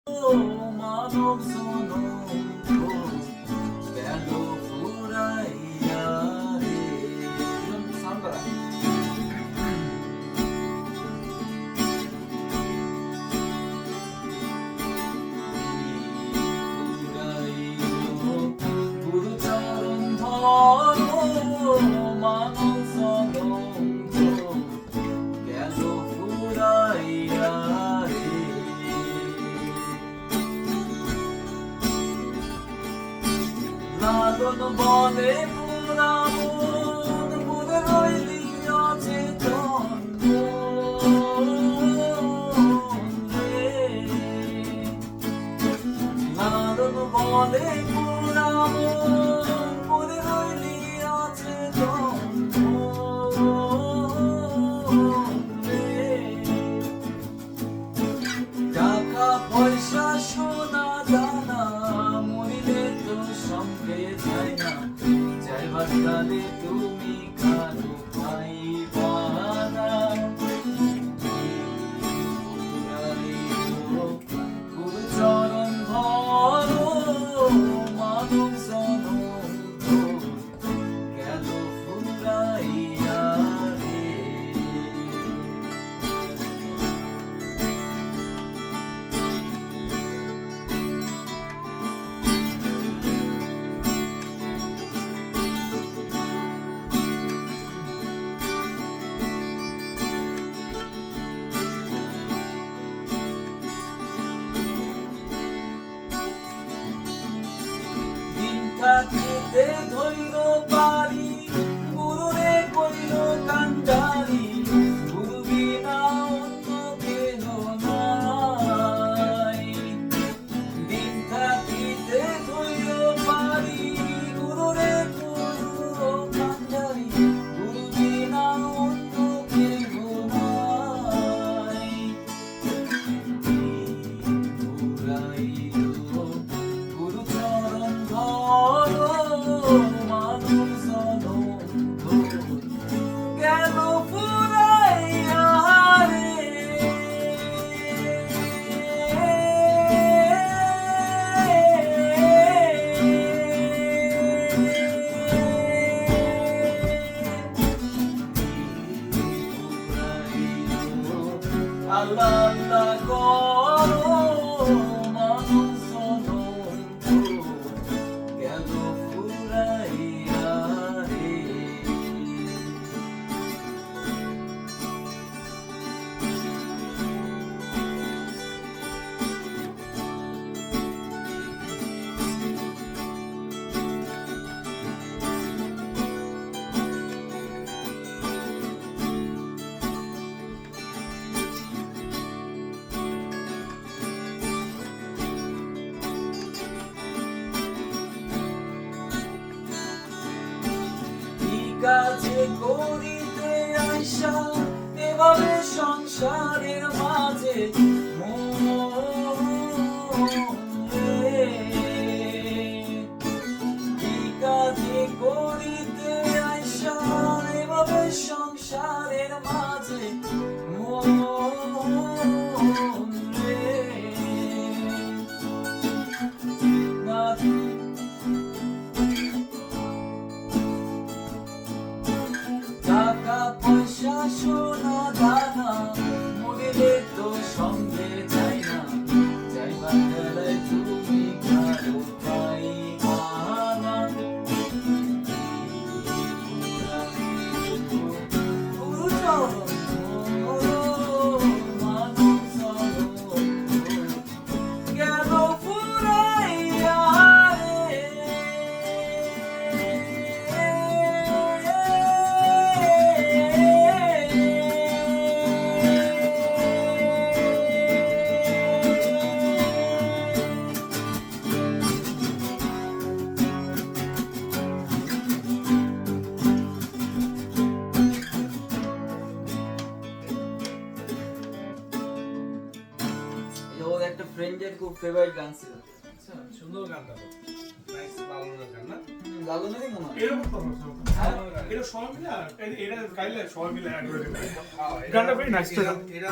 মানব জনম গেল ফুরাইয়া রে। সাউন্ড করা। গুরুচরণ ধরো মানব জনম গেল ফুরাইয়া রে। লালন বলে পুরামন মনে রইলি অচেতন রে। লালন বলে পুরামন মনে রইলি অচেতন রে। টাকা পয়সা সোনা দানা মরিলে তো সঙ্গে যায় না। যাইবার কালে তুমি কারো পাইবা না। গুরুচরণ ধরো মানব জনম গেল ফুরাইয়া রে। থাকিতে ধৈর পারি গুরুরে কইল কান্ডারি। গুরু বিনা অন্য কেহ নাই। দিন থাকিতে ধৈর পারি গুরুরে কইল কান্ডারি। গুরু বিনা অন্য কেহ নাই। গুরুচরণ ধরো মানব জনম গেল ফুরাইয়া রে। আল্লাহ আল্লাহ করো মানব জনম গেল ফুরাইয়া রে। কাজে করিতে আইসা এভাবে সংসারের মাঝে মরে। কাজে করিতে আইসা এভাবে সংসারের মাঝে মরে। টাকা পয়সা সোনা দানা মরিলে তো সঙ্গে যায় না। যাইবার বেলায় তুমি কারো পাইবা না। গুরুচরণ ধরো মানব জনম গেল ফুরাইয়া রে। ওর একটা ফ্রেন্ডের খুব ফেভারিট গান ছিল। আচ্ছা সুন্দর গানটা তো নাইস লালনের গান না লালনেরই মনে হয় এরকম তো এটা সবাই মিলে এটা গাইলে সবাই মিলে গানটা ভেরি নাইস